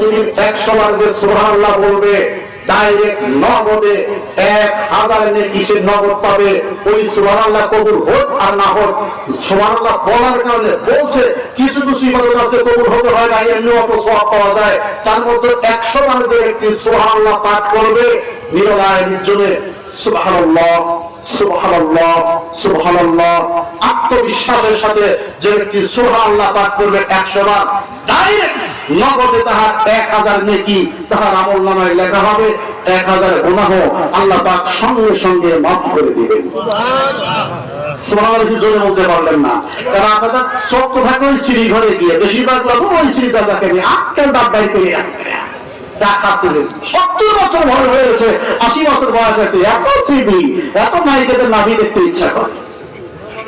প্রতিদিন 100 বার যে সুবহানাল্লাহ বলবে ডাইরেক্ট নগদে 1000 নেকি সে নগদ পাবে। ওই সুবহানাল্লাহ কবুল হোক আর না হোক, সুবহানাল্লাহ বলার কারণে বলছে কিছু কিছু ইবাদত আছে কবুল হতে হয় না, এমনি অত সওয়াব পাওয়া যায়। তার মধ্যে 100 বার যে ব্যক্তি সুবহানাল্লাহ পাঠ করবে নিরলায় নির্জনে সুবহানাল্লাহ সুবহানাল্লাহ সুবহানাল্লাহ আত্মবিশ্বাসের সাথে যে ব্যক্তি সুবহানাল্লাহ পাঠ করবে 100 বার, ডাইরেক্ট নগদে তাহার 1000 নেকি তাহার আমলনামায় লেখা হবে, 1000 গুনাহ আল্লাহ পাক সঙ্গে সঙ্গে মাফ করে দিবেন। সুবহানাল্লাহ কি জোরে বলতে পারলেন না? কারণ আপনারা চক্র থাকে ওই সিঁড়ি ঘরে গিয়ে বেশিরভাগ লোক ওই সিঁড়িটা দেখেনি, আটকেল ডাব্বাই করে আসবে। 70 বছর বয়স হয়েছে, 80 বছর বয়স হয়েছে, এত সিবি এত নায়িকাদের নাভি দেখতে ইচ্ছা করে।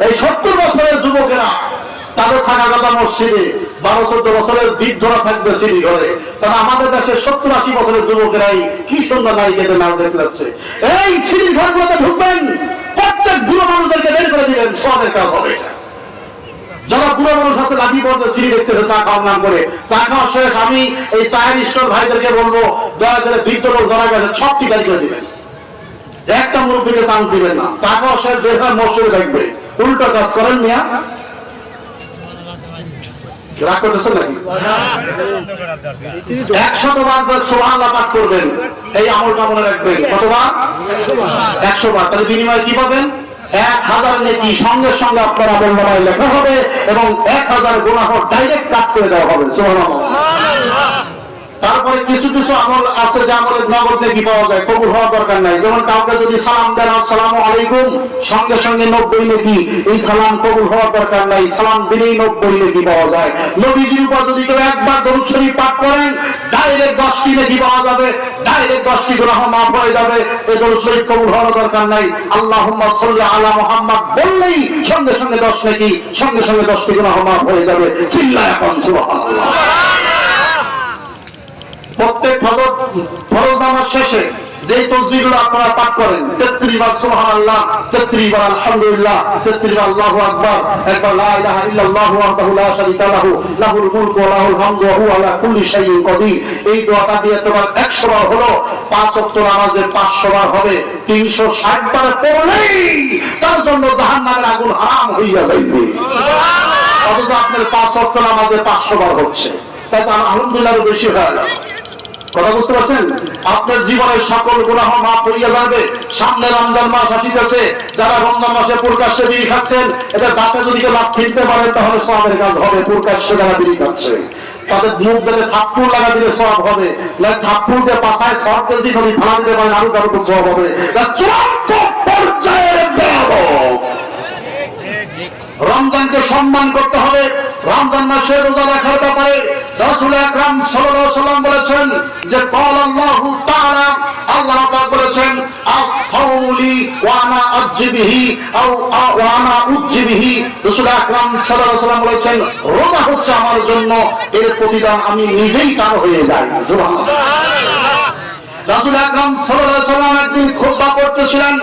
এই 70 বছরের যুবকেরা তাদের থাকা কথা মসজিদে, 12-14 বছরের বৃদ্ধরা থাকবে সিঁড়ি ঘরে। কারণ আমাদের দেশের 70-80 বছরের যুবকেরাই কি সুন্দর নায়িকাদের নাম দেখতে যাচ্ছে। এই সিঁড়ি ঘরগুলোতে ঢুকবেন, প্রত্যেক বুড়ো মানুষদেরকে বের করে দিবেন, সবের কাজ হবে। যারা বুড়ো মানুষ আছে লাঠি পর্যন্ত সিঁড়ি দেখতেছে চা খাওয়ার নাম করে, চা খাওয়া শেষ, আমি এই চায়ের স্টোর ভাইদেরকে বলবো দয়া করে বৃদ্ধ লোক যারা গেছে সব টিকারি করে দিবেন, একটা মুরব্বীকে চান্স দিবেন না। চা খাওয়া শেষ বের হয় মসজিদে দেখবে, উল্টো কাজ করেন মিয়া। রাগ করতেছেন নাকি? 100 বার সুবহানাল্লাহ পাঠ করবেন, এই আমলটা মনে রাখবেন। কতবার? 100 বার। তাহলে বিনিময়ে কি পাবেন? 1000 নেকি সঙ্গে সঙ্গে আপনার আমলনামায় লেখা হবে এবং 1000 গুনাহ ডাইরেক্ট কাট করে দেওয়া হবে। সুবহানাল্লাহ। তারপরে কিছু কিছু আমল আছে যে আমলের নগদ নেকি পাওয়া যায়, কবুল হওয়ার দরকার নাই। যেমন কাউকে যদি সালাম দেন আসসালামু আলাইকুম, সঙ্গে সঙ্গে 90 নেকি, এই সালাম কবুল হওয়ার দরকার নাই, সালাম দিলেই 90 নেকি পাওয়া যায়। নবীজির উপর যদি কেউ একবার দরুদ শরীফ পাঠ করেন ডাইরেক্ট 10টি নেকি পাওয়া যাবে, ডাইরেক্ট 10টি গুনাহ মাফ হয়ে যাবে। এই দরুদ শরীফ কবুল হওয়ার দরকার নাই, আল্লাহুম্মা সাল্লি আলা মুহাম্মাদ বললেই সঙ্গে সঙ্গে 10 নেকি, সঙ্গে সঙ্গে 10টি গুনাহ মাফ হয়ে যাবে। চিল্লায় এখন সুবহানাল্লাহ। প্রত্যেক ফরজ নামাজ শেষে যে তাসবিহগুলো আপনারা পাঠ করেন, 33 বার সুবহানাল্লাহ, 33 বার আলহামদুলিল্লাহ, 33 বার আল্লাহু আকবার, একবার লা ইলাহা ইল্লাল্লাহু ওয়াহদাহু লা শারীকা লাহু লাহুল মুলকু ওয়া লাহুল হামদু ওয়া হুয়া আলা কুল্লি শাইইন কাদির। এই দোয়াটা দিয়ে তোমার 100 বার হলো, 5 ওয়াক্ত নামাজে 500 বার হবে, 360 বার পড়লেই তার জন্য জাহান্নামের আগুন হারাম হইয়া যাইবে। অথচ আপনার 5 ওয়াক্ত নামাজে 500 বার হচ্ছে, তাই তো আলহামদুলিল্লাহ বেশি হয়ে গেল। কথা বুঝতে পারছেন? আপনার জীবনের সকল গুনাহ মাফ হইয়া যাবে। সামনে রমজান মাস আসিতেছে, যারা রমজান মাসে প্রকাশ্যে বিড়ি খাচ্ছেন, এটা দাঁতে যদি কেউ লাভ ফিরতে পারে তাহলে সওয়াবের কাজ হবে। প্রকাশ্যে যারা বিড়ি খাচ্ছে তাদের মুখ ধরে থাপ্পড় লাগা দিলে সওয়াব হবে, থাপ্পড় দিয়ে পাছায় সওয়াব করে দিলে ফালা দিতে পারেন আরো কারো সওয়াব হবে। চূড়ান্ত পর্যায়ের ব্যাপক রমজানকে সম্মান করতে হবে। রমজান মাসে রোজা রাখার ব্যাপারে রাসূল আকরাম সাল্লাল্লাহু আলাইহি ওয়াসাল্লাম বলেছেন যে আল্লাহু তাআলা, আল্লাহ পাক বলেছেন আস-সাওমু লি ওয়া আনা আজজি বিহি ওয়া আনা উজ্জি বিহি। রাসূল আকরাম সাল্লাল্লাহু আলাইহি ওয়াসাল্লাম বলেছেন রোজা হচ্ছে আমার জন্য, এর প্রতিদান আমি নিজেই তার হয়ে যাই। সুবহানাল্লাহ। রাসূল আকরাম সাল্লাল্লাহু আলাইহি ওয়াসাল্লাম একদিন খুতবা করতেছিলেন,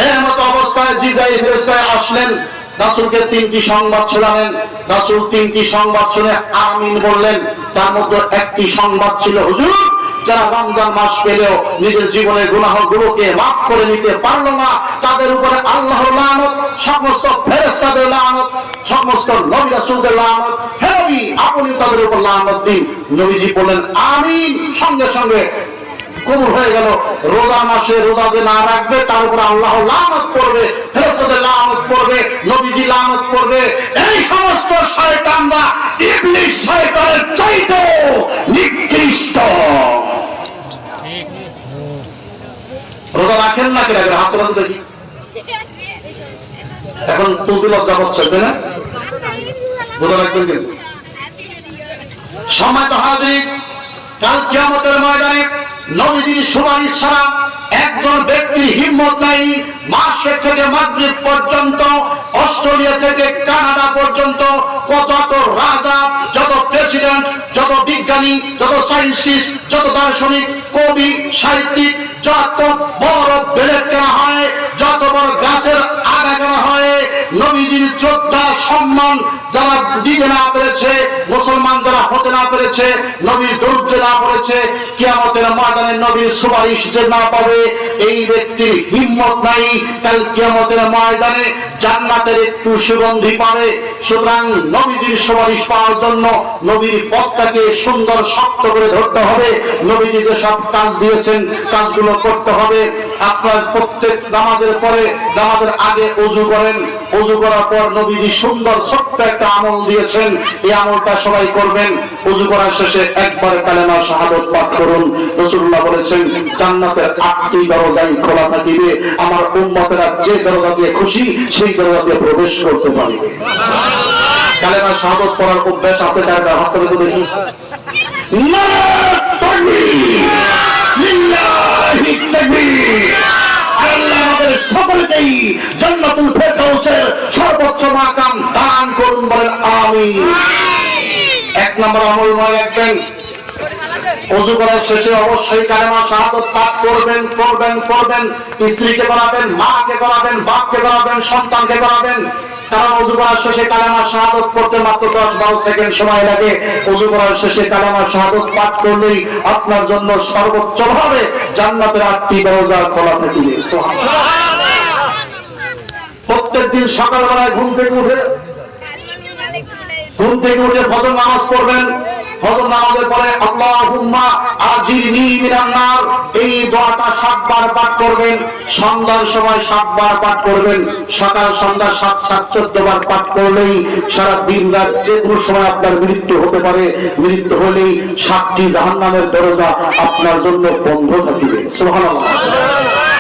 এর মতো অবস্থায় জিবরাইল ফেরেশতা আসলেন, রাসূলকে 3টি সংবাদ শোনালেন। রাসূল 3টি সংবাদ শুনে আমিন বললেন। তার মধ্যে একটি সংবাদ ছিল, হুজুর যারা রমজান মাস পেলেও নিজের জীবনের গুনাহগুলোকে মাফ করে নিতে পারলো না, তাদের উপরে আল্লাহর লানত, সমস্ত ফেরেশতাদের লানত, সমস্ত নবী রাসূলদের লানত। হে নবী আপনি তাদের উপর লানত দিন। নবীজি বললেন আমিন, সঙ্গে সঙ্গে কবুল হয়ে গেল। রোজা মাসে রোজা যে না রাখবে তার উপর আল্লাহ লানত করবে, ফেরেশতাদের লানত করবে, নবীজি লানত করবে। এই সমস্ত শয়তানরা ইবলিস শয়তানের চাইতে নিকৃষ্ট। রোজা রাখেন না কেন? হাত তোলা দেখি। এখন তুলতে লজ্জা হচ্ছে, তাই না? রোজা রাখবেন কিন্তু। সময় তো হাজির, কাল কিয়ামতের ময়দানে নবীজির সুপারিশ ছাড়া একজন ব্যক্তির হিম্মত নাই। মার্শের থেকে মাদ্রিদ পর্যন্ত, অস্ট্রেলিয়া থেকে কানাডা পর্যন্ত কত রাজা, যত প্রেসিডেন্ট, যত বিজ্ঞানী, যত সায়েন্টিস্ট, যত দার্শনিক, কবি, সাহিত্যিক, যত বড় বেলেট কেনা হয়, যত বড় গাছের আগা কেনা হয়, নবীজির শ্রদ্ধা সম্মান যারা দিতে না পেরেছে, মুসলমান যারা হতে না পেরেছে, নবীর দরুদ না পড়েছে, কিয়ামতের ময়দানে নবীর সুপারিশ যে না পাবে, এই ব্যক্তির হিম্মত নাই কাল কিয়ামতের ময়দানে জান্নাতের একটু সুগন্ধি পাবে। সুতরাং নবীজির সুপারিশ পাওয়ার জন্য নবীর পথটাকে সুন্দর শক্ত করে ধরতে হবে। নবীজি যে সব কাজ দিয়েছেন কাজগুলো করতে হবে। আপনার প্রত্যেক নামাজের পরে, নামাজের আগে ওযু করেন, ওযু করার পর নবীজি সুন্দর ছোট্ট একটা আমল দিয়েছেন, এই আমলটা সবাই করবেন। ওযু করার শেষে একবার কালেমা শাহাদাত পাঠ করুন। রাসূলুল্লাহ বলেছেন জান্নাতের 8টি দরজাই খোলা থাকিবে, আমার উম্মতেরা যে দরজা দিয়ে খুশি সেই দরজা দিয়ে প্রবেশ করতে পারবে। কালেমা শাহাদাত পড়ার অভ্যাস আছে কার কার? হাত তুলে দেখি। নারায়ে তাকবীর, লিল্লাহি তাকবীর। আল্লাহ আমাদের সকলকেই জান্নাতুল ফেরদাউসের সর্বোচ্চ মাকাম দান করুন, বলেন আমিন। এক নম্বর আমল মনে রাখবেন, ওযু করার শেষে অবশ্যই কালেমা শাহাদাত পাঠ করবেন করবেন করবেন। স্ত্রীকে করাবেন, মাকে করাবেন, বাপকে করাবেন, সন্তানকে করাবেন। কারণ ওযু করার শেষে কালেমা শাহাদাত পড়তে মাত্র 10-12 সেকেন্ড সময় লাগে। ওযু করার শেষে কালেমা শাহাদাত পাঠ করলেই আপনার জন্য সর্বোচ্চভাবে জান্নাতের 8টি দরজা খোলা থাকিবে। সুবহানাল্লাহ। প্রত্যেকদিন সকালবেলায় ঘুম থেকে উঠে ফজর নামাজ পড়বেন। ফজর নামাজের পরে আল্লাহুম্মা আজিরনি মিনান নার, এই দোয়াটা 7 বার পাঠ করবেন। সন্ধ্যার সময় 7 বার পাঠ করবেন। সকাল সন্ধ্যা 7-14 বার পাঠ করলেই সারা দিন রাত যে কোনো সময় আপনার মৃত্যু হতে পারে। মৃত্যু হলেই 7টি জাহান্নামের দরজা আপনার জন্য বন্ধ থাকিবে। সুবহানাল্লাহ।